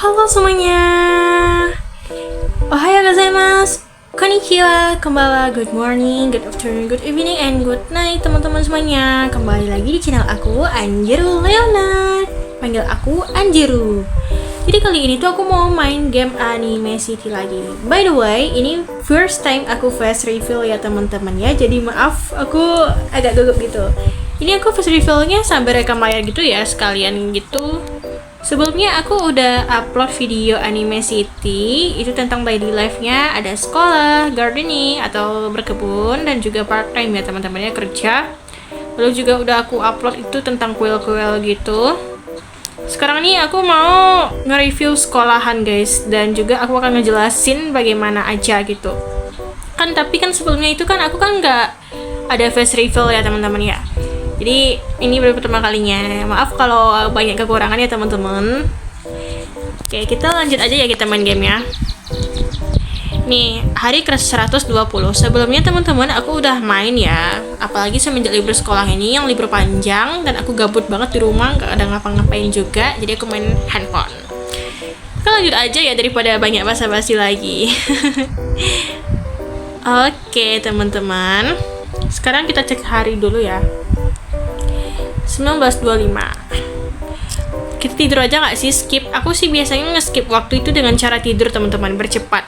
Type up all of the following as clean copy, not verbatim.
Halo semuanya. Ohayou gozaimasu. Konnichiwa, konbanwa, good morning, good afternoon, good evening, and good night teman-teman semuanya. Kembali lagi di channel aku, Anjiru Leonard. Panggil aku Anjiru. Jadi kali ini tuh aku mau main game Anime City lagi. By the way, ini first time aku face reveal ya teman-teman ya. Jadi maaf, aku agak gugup gitu. Ini aku face revealnya sambil rekam layar gitu ya, sekalian gitu. Sebelumnya aku udah upload video Anime City, itu tentang daily life-nya, ada sekolah, gardening, atau berkebun, dan juga part time ya teman-temannya, kerja. Lalu juga udah aku upload itu tentang kuil-kuil gitu. Sekarang nih aku mau nge-review sekolahan guys, dan juga aku akan ngejelasin bagaimana aja gitu. Tapi kan sebelumnya itu kan aku kan nggak ada face reveal ya teman-teman ya. Jadi ini baru pertama kalinya. Maaf kalau banyak kekurangan ya teman-teman. Oke, kita lanjut aja ya, kita main game ya. Nih, hari ke-120. Sebelumnya teman-teman aku udah main ya. Apalagi semenjak libur sekolah ini yang libur panjang dan aku gabut banget di rumah, gak ada ngapa-ngapain juga. Jadi aku main handphone. Kita lanjut aja ya daripada banyak basa-basi lagi. Oke, teman-teman. Sekarang kita cek hari dulu ya. 1925. Kita tidur aja nggak sih? Skip. Aku sih biasanya nge-skip waktu itu dengan cara tidur teman-teman, bercepat.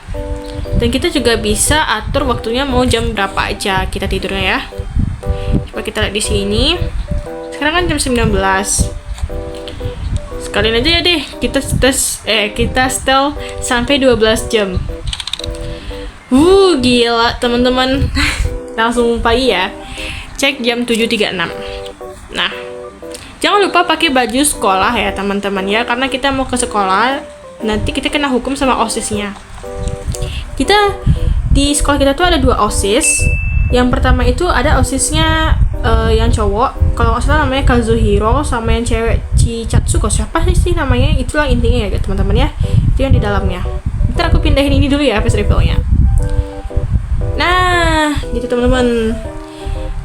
Dan kita juga bisa atur waktunya mau jam berapa aja kita tidurnya ya. Coba kita lihat di sini. Sekarang kan jam 19. Sekalian aja ya deh, kita setel sampai 12 jam. Gila teman-teman. Langsung pagi ya. Cek jam 7.36. Nah, jangan lupa pakai baju sekolah ya teman-teman ya, karena kita mau ke sekolah, nanti kita kena hukum sama OSIS-nya. Kita di sekolah kita tuh ada 2 OSIS. Yang pertama itu ada OSIS-nya yang cowok, kalau nggak salah namanya Kazuhiro, sama yang cewek Chichatsuko, siapa sih namanya, itulah intinya ya teman-teman ya. Itu yang di dalamnya. Ntar aku pindahin ini dulu ya face reveal-nya. Nah, gitu teman-teman.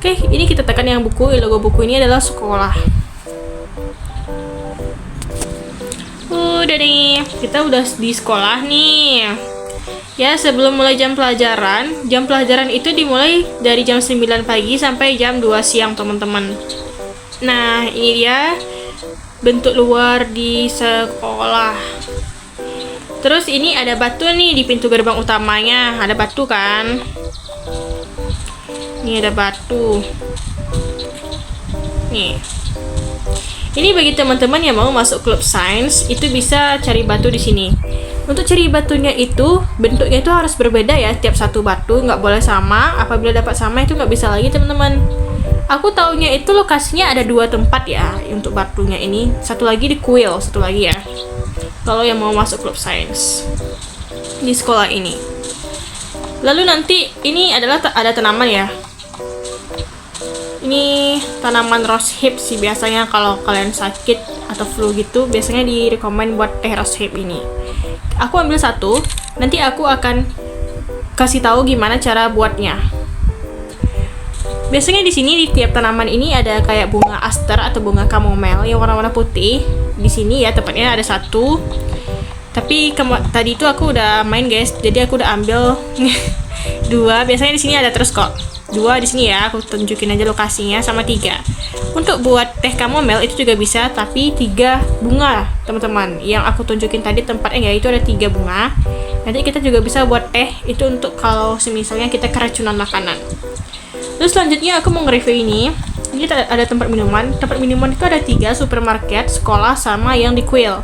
Oke, ini kita tekan yang buku, logo buku ini adalah sekolah. Udah nih, kita udah di sekolah nih. Ya, sebelum mulai jam pelajaran itu dimulai dari jam 9 pagi sampai jam 2 siang, teman-teman. Nah, ini dia bentuk luar di sekolah. Terus ini ada batu nih di pintu gerbang utamanya, ada batu kan? Ini ada batu. Nih. Ini bagi teman-teman yang mau masuk klub sains, itu bisa cari batu di sini. Untuk cari batunya itu, bentuknya itu harus berbeda ya, tiap satu batu nggak boleh sama. Apabila dapat sama itu nggak bisa lagi teman-teman. Aku taunya itu lokasinya ada 2 tempat ya untuk batunya ini. Satu lagi di kuil, satu lagi ya. Kalau yang mau masuk klub sains di sekolah ini. Lalu nanti ini adalah ada tanaman ya. Ini tanaman rose hip sih biasanya kalau kalian sakit atau flu gitu, biasanya direkomend buat teh rose hip ini. Aku ambil satu, nanti aku akan kasih tahu gimana cara buatnya. Biasanya di sini di tiap tanaman ini ada kayak bunga aster atau bunga chamomile yang warna-warna putih. Di sini ya tepatnya ada satu. Tapi tadi itu aku udah main guys, jadi aku udah ambil 2. Biasanya di sini ada terus kok. 2 di sini ya, aku tunjukin aja lokasinya, sama 3. Untuk buat teh chamomile itu juga bisa, tapi 3 bunga teman-teman. Yang aku tunjukin tadi tempatnya ya, itu ada 3 bunga. Nanti kita juga bisa buat teh itu untuk kalau misalnya kita keracunan makanan. Terus selanjutnya aku mau nge-review ini. Ini ada tempat minuman. Tempat minuman itu ada 3, supermarket, sekolah, sama yang di kuil.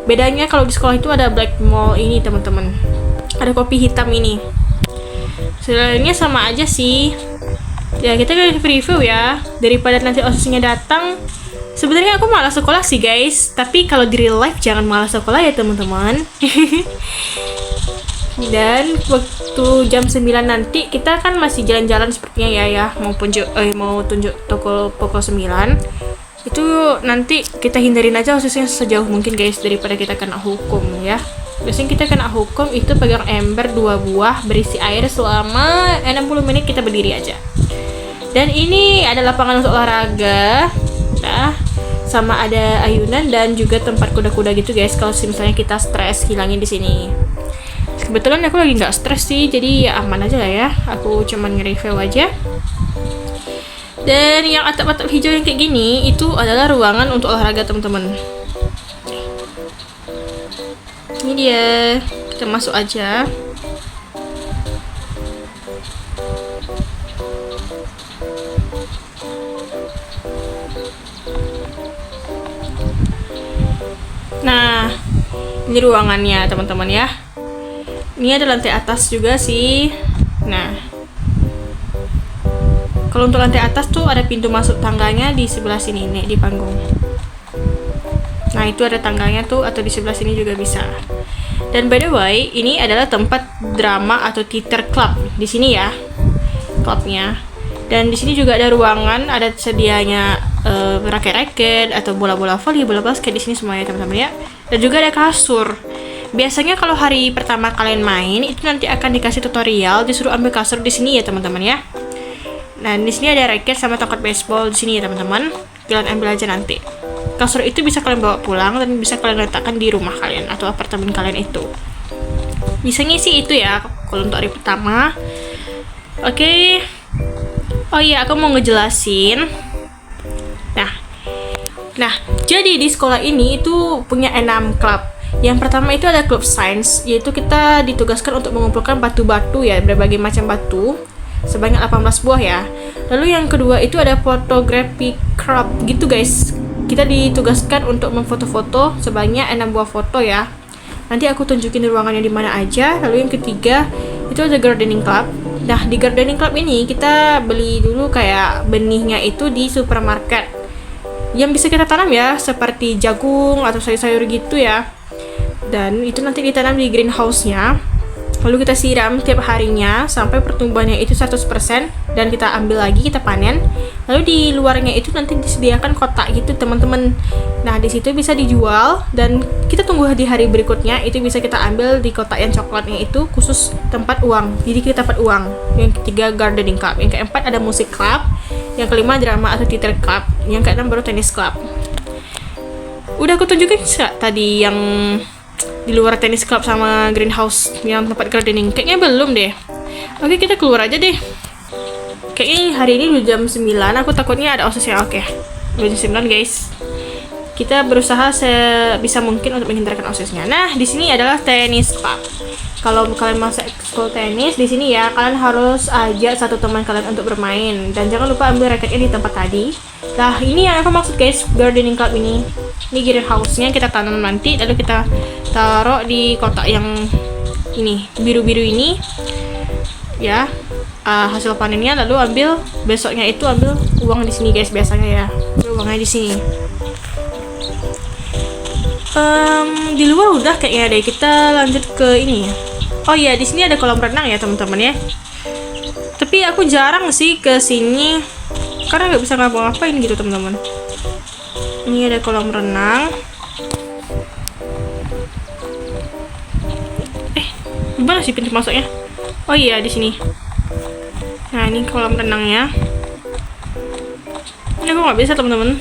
Bedanya kalau di sekolah itu ada black mall ini teman-teman. Ada kopi hitam ini. Selainnya sama aja sih. Ya kita review ya, daripada nanti OSIS-nya datang. Sebenarnya aku malas sekolah sih guys, tapi kalau di real life jangan malas sekolah ya teman-teman. Dan waktu jam 9 nanti kita kan masih jalan-jalan sepertinya ya, mau tunjuk toko pukul 9. Itu nanti kita hindarin aja OSIS-nya sejauh mungkin guys, daripada kita kena hukum ya. Biasanya kita kena hukum itu pegang ember 2 buah berisi air selama 60 menit kita berdiri aja. Dan ini ada lapangan untuk olahraga. Nah, sama ada ayunan dan juga tempat kuda-kuda gitu guys. Kalau misalnya kita stres, hilangin di sini. Kebetulan aku lagi nggak stres sih, jadi ya aman aja lah ya. Aku cuman nge-review aja. Dan yang atap-atap hijau yang kayak gini itu adalah ruangan untuk olahraga teman-teman. Ini dia, kita masuk aja. Nah, ini ruangannya teman-teman ya. Ini ada lantai atas juga sih. Nah, kalau untuk lantai atas tuh ada pintu masuk tangganya di sebelah sini nih di panggung. Nah, itu ada tangganya tuh, atau di sebelah sini juga bisa. Dan by the way, ini adalah tempat drama atau theater club di sini ya, klubnya. Dan di sini juga ada ruangan, ada sedianya raket-raket atau bola-bola voli, bola basket di sini semuanya teman-teman ya. Dan juga ada kasur. Biasanya kalau hari pertama kalian main itu nanti akan dikasih tutorial, disuruh ambil kasur di sini ya teman-teman ya. Nah, di sini ada raket sama tongkat baseball di sini ya teman-teman. Kalian ambil aja nanti. Kasur itu bisa kalian bawa pulang dan bisa kalian letakkan di rumah kalian atau apartemen kalian itu. Biasanya sih itu ya kalau untuk hari pertama. Oke. Oh iya, aku mau ngejelasin. Nah, jadi di sekolah ini itu punya 6 klub. Yang pertama itu ada klub sains, yaitu kita ditugaskan untuk mengumpulkan batu-batu ya, berbagai macam batu, sebanyak 18 buah ya. Lalu yang kedua itu ada photography club gitu guys. Kita ditugaskan untuk memfoto-foto sebanyak 6 buah foto ya. Nanti aku tunjukin ruangannya di mana aja. Lalu yang ketiga itu ada gardening club. Nah, di gardening club ini kita beli dulu kayak benihnya itu di supermarket. Yang bisa kita tanam ya, seperti jagung atau sayur-sayur gitu ya. Dan itu nanti ditanam di greenhouse-nya. Lalu kita siram tiap harinya sampai pertumbuhannya itu 100% dan kita ambil lagi, kita panen. Lalu di luarnya itu nanti disediakan kotak gitu teman-teman. Nah, di situ bisa dijual dan kita tunggu di hari berikutnya itu bisa kita ambil di kotak yang coklatnya itu khusus tempat uang. Jadi kita dapat uang. Yang ketiga gardening club, yang keempat ada musik club, yang kelima drama atau theater club, yang keenam baru tennis club. Udah aku tunjukin nggak tadi yang di luar tennis club sama greenhouse yang tempat gardening? Kayaknya belum deh. Oke, kita keluar aja deh. Kayaknya hari ini udah jam 9. Aku takutnya ada OSIS ya. Oke, udah jam 9 guys. Kita berusaha sebisa mungkin untuk menghindarkan OSISnya. Nah, di sini adalah tennis club. Kalau kalian masuk ekskul tenis di sini ya, kalian harus ajak satu teman kalian untuk bermain dan jangan lupa ambil raketnya di tempat tadi. Nah, ini yang aku maksud guys, gardening club ini. Ini greenhouse-nya kita tanam nanti, lalu kita taruh di kotak yang ini, biru-biru ini. Ya, hasil panennya lalu ambil besoknya itu ambil uang di sini guys, biasanya ya. Uangnya di sini. Di luar udah kayaknya deh. Kita lanjut ke ini ya. Oh iya, di sini ada kolam renang ya teman-teman ya. Tapi aku jarang sih ke sini karena nggak bisa ngapa-ngapain gitu teman-teman. Ini ada kolam renang. Gimana sih pintu masuknya? Oh iya, di sini. Nah, ini kolam renangnya. Ini aku nggak bisa teman-teman.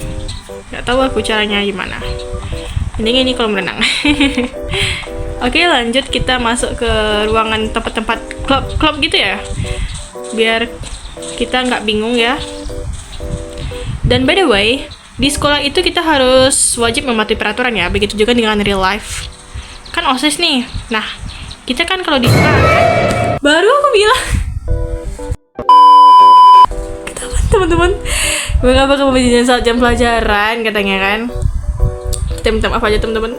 Nggak tahu aku caranya gimana. Intinya ini kolam renang. Oke, lanjut kita masuk ke ruangan tempat-tempat klub gitu ya, biar kita nggak bingung ya. Dan by the way, di sekolah itu kita harus wajib mematuhi peraturan ya, begitu juga dengan real life. Kan OSIS nih. Nah, kita kan kalau di sekolah, baru aku bilang teman-teman, mengapa kamu menjadi saat jam pelajaran katanya kan. Kita minta maaf aja teman-teman.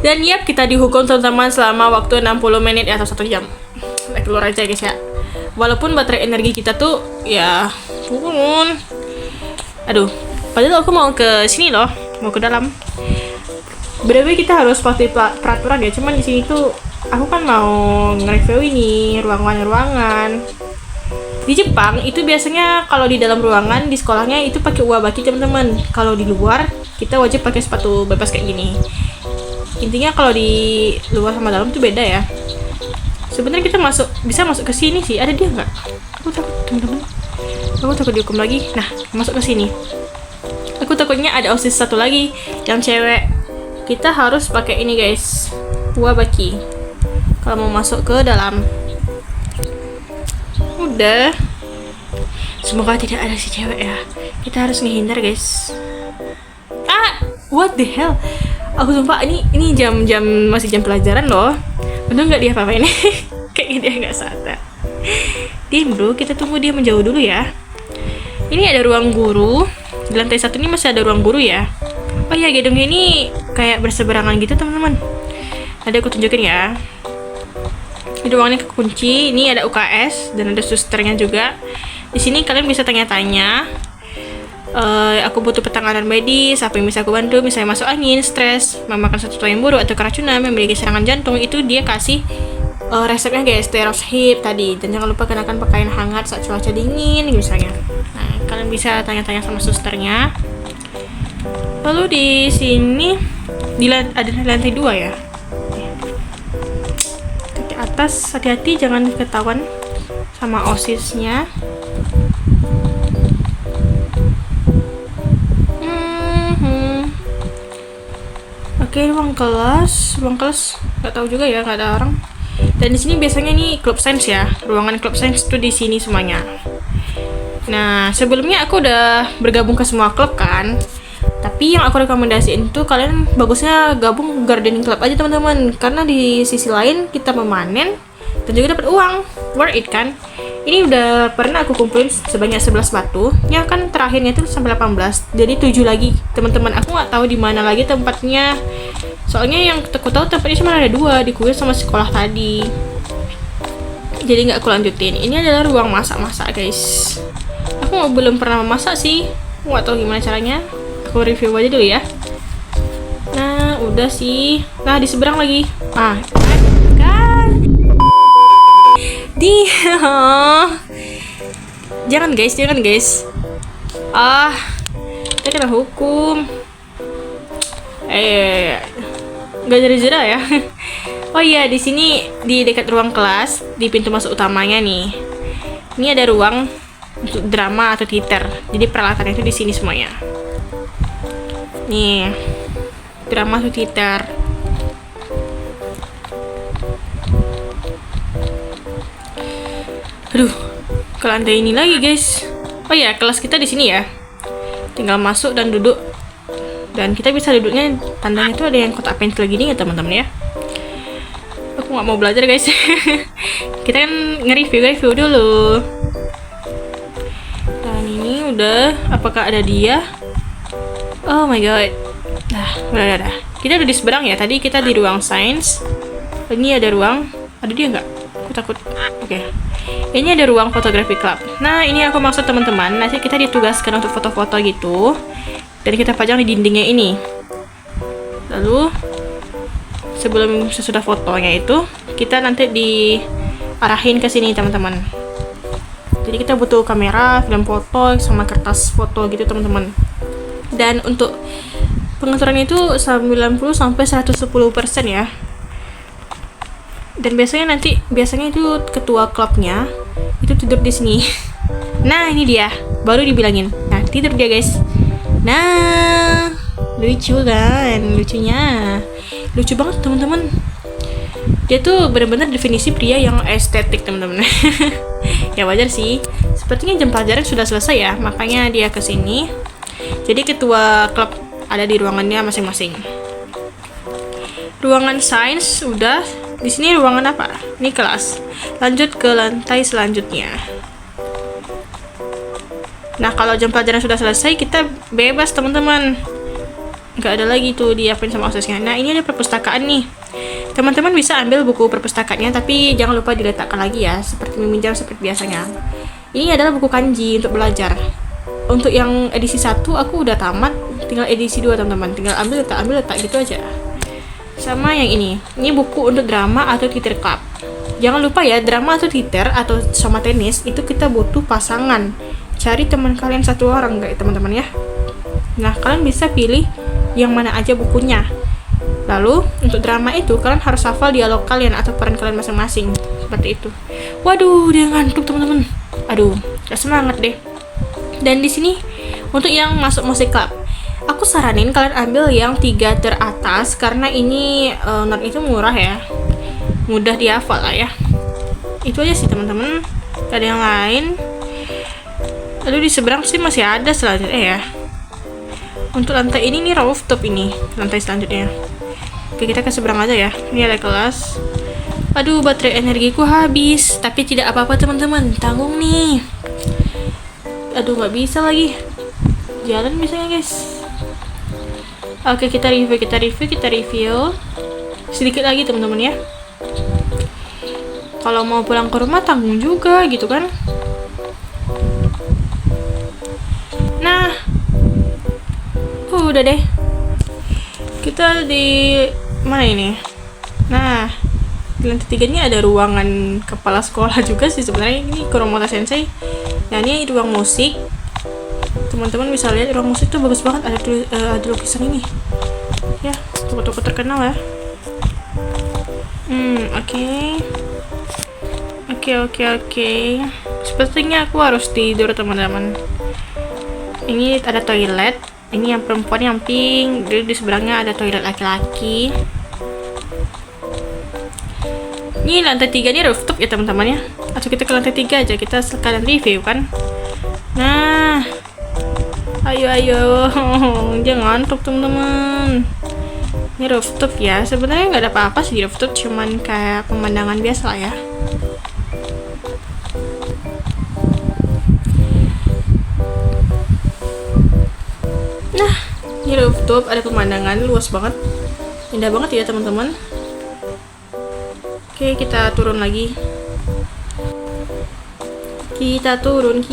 Dan yap, kita dihukum teman-teman selama waktu 60 menit atau 1 jam. Kita keluar aja guys ya. Walaupun baterai energi kita tuh ya turun. Aduh, padahal aku mau ke sini loh, mau ke dalam. Berarti kita harus patuhi peraturan ya. Cuman di sini tuh aku kan mau nge-review ini ruangan-ruangan. Di Jepang itu biasanya kalau di dalam ruangan di sekolahnya itu pakai uwabaki teman-teman. Kalau di luar kita wajib pakai sepatu bebas kayak gini. Intinya kalau di luar sama dalam tuh beda ya. Sebenarnya kita bisa masuk ke sini sih. Ada dia nggak? Aku takut teman-teman. Aku takut dihukum lagi. Nah, masuk ke sini. Aku takut pokoknya ada OSIS satu lagi yang cewek. Kita harus pakai ini guys, wabaki kalau mau masuk ke dalam. Udah, semoga tidak ada si cewek ya. Kita harus menghindar guys. What the hell? Aku sumpah ini jam masih jam pelajaran loh. Untung nggak dia apa-apain. Kayaknya dia nggak sadar. Diam bro, kita tunggu dia menjauh dulu ya. Ini ada ruang guru. Di lantai 1 ini masih ada ruang guru ya. Oh iya, gedungnya ini kayak berseberangan gitu teman-teman. Nanti aku tunjukin ya. Ini ruangnya kekunci. Ini ada UKS dan ada susternya juga. Di sini kalian bisa tanya-tanya. Aku butuh penanganan medis, apa yang bisa aku bantu, misalnya masuk angin, stres, memakan sesuatu yang buruk atau keracunan, memiliki serangan jantung. Itu dia kasih resepnya guys, Teroship tadi. Dan jangan lupa kenakan pakaian hangat saat cuaca dingin misalnya. Nah, kalian bisa tanya-tanya sama susternya. Lalu di sini ada lantai 2 ya. Ke atas, hati-hati jangan ketahuan sama OSIS-nya. Oke, ruang kelas nggak tahu juga ya, nggak ada orang. Dan di sini biasanya nih klub sains ya, ruangan klub sains tuh di sini semuanya. Nah, sebelumnya aku udah bergabung ke semua klub kan, tapi yang aku rekomendasiin tuh kalian bagusnya gabung gardening club aja teman-teman, karena di sisi lain kita memanen dan juga dapat uang, worth it kan. Ini udah pernah aku kumpulin sebanyak 11 batu. Ya kan terakhirnya itu sampai 18. Jadi 7 lagi. Teman-teman, aku nggak tahu di mana lagi tempatnya. Soalnya yang aku tahu tempatnya cuma ada 2 di kuil sama sekolah tadi. Jadi nggak aku lanjutin. Ini adalah ruang masak-masak, guys. Aku belum pernah memasak sih. Nggak tahu gimana caranya. Aku review aja dulu ya. Nah, udah sih. Nah, di seberang lagi. Jangan guys. Kita kena hukum. Gak jera-jera ya. Oh iya, di sini di dekat ruang kelas, di pintu masuk utamanya nih. Ini ada ruang untuk drama atau teater. Jadi peralatannya itu di sini semuanya. Nih, drama atau teater. Aduh, ke lantai ini lagi guys. Oh ya, kelas kita di sini ya. Tinggal masuk dan duduk. Dan kita bisa duduknya, tandanya tuh ada yang kotak pensil gini ya teman-teman ya. Aku nggak mau belajar guys. Kita kan nge-review dulu. Dan ini udah, apakah ada dia? Oh my god. Udah. Kita udah di seberang ya. Tadi kita di ruang sains. Ini ada ruang. Ada dia nggak? Aku takut. Oke. Ini ada ruang fotografi club. Nah, ini aku maksud teman-teman. Nanti kita ditugaskan untuk foto-foto gitu. Dan kita pajang di dindingnya ini. Lalu, sebelum sesudah fotonya itu, kita nanti diarahin ke sini teman-teman. Jadi kita butuh kamera, film foto, sama kertas foto gitu teman-teman. Dan untuk pengaturannya itu 90-110% ya. Dan biasanya itu ketua klubnya itu tidur di sini. Nah, ini dia, baru dibilangin. Nah, tidur dia guys. Nah, lucu kan, lucu banget teman-teman. Dia tuh benar-benar definisi pria yang estetik teman-teman. Ya wajar sih. Sepertinya jam pelajaran sudah selesai ya, makanya dia kesini. Jadi ketua klub ada di ruangannya masing-masing. Ruangan sains udah. Di sini ruangan apa? Ini kelas. Lanjut ke lantai selanjutnya. Nah, kalau jam pelajaran sudah selesai, kita bebas teman-teman. Nggak ada lagi tuh diapain sama OSIS-nya. Nah, ini ada perpustakaan nih. Teman-teman bisa ambil buku perpustakaannya, tapi jangan lupa diletakkan lagi ya, seperti meminjam seperti biasanya. Ini adalah buku kanji untuk belajar. Untuk yang edisi 1 aku udah tamat, tinggal edisi 2 teman-teman. Tinggal ambil letak gitu aja. Sama yang ini buku untuk drama atau teater club. Jangan lupa ya, drama atau teater atau sama tenis itu kita butuh pasangan. Cari teman kalian 1 orang guys teman-teman ya. Nah, kalian bisa pilih yang mana aja bukunya. Lalu untuk drama itu kalian harus hafal dialog kalian atau peran kalian masing-masing seperti itu. Waduh, dia ngantuk teman-teman. Aduh, gak semangat deh. Dan di sini untuk yang masuk musik club, Aku saranin kalian ambil yang 3 teratas karena ini not itu murah ya, mudah dihafal lah ya. Itu aja sih teman-teman, gak ada yang lain. Lalu di seberang sih masih ada selanjutnya ya. Untuk lantai ini nih rooftop, ini lantai selanjutnya. Oke, kita ke seberang aja ya. Ini ada kelas. Aduh, baterai energiku habis. Tapi tidak apa-apa teman-teman, tanggung nih. Aduh, nggak bisa lagi. Jalan misalnya guys. Oke, kita review. Sedikit lagi teman-teman ya. Kalau mau pulang ke rumah tanggung juga gitu kan. Nah, udah deh. Kita di mana ini? Nah, di lantai 3 ini ada ruangan kepala sekolah juga sih sebenarnya. Ini Kuromota Sensei. Nah, ini ruang musik. Teman-teman bisa lihat ruang musik tuh bagus banget, ada lukisan ini. Ya, toko-toko terkenal ya. Oke. Sepertinya aku harus tidur teman-teman. Ini ada toilet. Ini yang perempuan yang pink. Jadi di seberangnya ada toilet laki-laki. Ini lantai 3 ini rooftop ya teman-teman ya. Atau kita ke lantai 3 aja, kita sekalian review kan. Nah, ayo. Jangan ngantuk teman-teman. Ini rooftop ya. Sebenarnya nggak ada apa-apa sih di rooftop, cuman kayak pemandangan biasa lah ya. Nah, ini rooftop, ada pemandangan luas banget, indah banget ya teman-teman. Oke, kita turun lagi. Kita turun.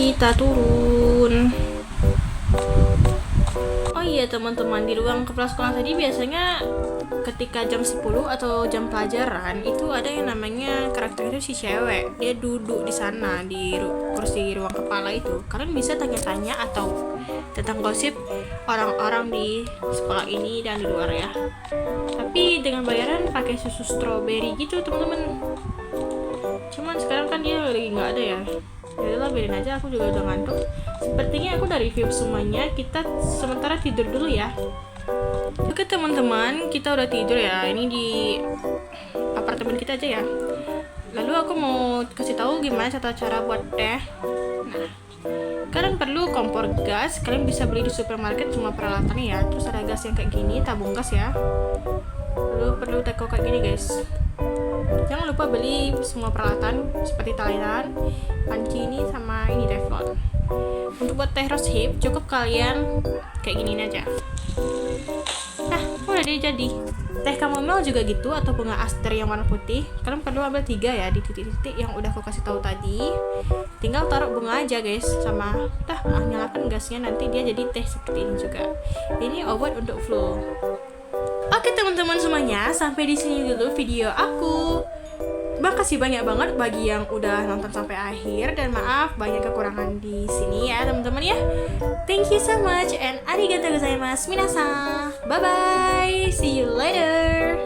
Oh iya teman-teman, di ruang kepala sekolah tadi biasanya ketika jam 10 atau jam pelajaran itu ada yang namanya karakter itu si cewek. Dia duduk di sana di kursi ruang kepala itu. Kalian bisa tanya-tanya atau tentang gosip orang-orang di sekolah ini dan di luar ya. Tapi dengan bayaran pakai susu strawberry gitu teman-teman. Cuman sekarang kan dia lagi nggak ada ya. Yaudah, biarin aja, aku juga udah ngantuk. Sepertinya aku udah review semuanya. Kita sementara tidur dulu ya. Oke teman-teman, kita udah tidur ya. Ini di apartemen kita aja ya. Lalu aku mau kasih tahu gimana cara buat teh. Nah, kalian perlu kompor gas. Kalian bisa beli di supermarket semua peralatannya ya. Terus ada gas yang kayak gini, tabung gas ya. Lalu perlu teko kayak gini guys. Jangan lupa beli semua peralatan seperti talenan, panci ini sama ini teflon. Untuk buat teh rose hip cukup kalian kayak gini aja. Nah, udah deh jadi. Teh chamomile juga gitu atau bunga aster yang warna putih. Kalian perlu ambil 3 ya di titik-titik yang udah aku kasih tahu tadi. Tinggal taruh bunga aja guys, sama nyalakan gasnya, nanti dia jadi teh seperti ini juga. Ini obat untuk flu. Oke teman-teman semuanya, sampai di sini dulu video aku. Makasih banyak banget bagi yang udah nonton sampai akhir, dan maaf banyak kekurangan di sini ya teman-teman ya. Thank you so much and arigatou gozaimasu minasan. Bye bye. See you later.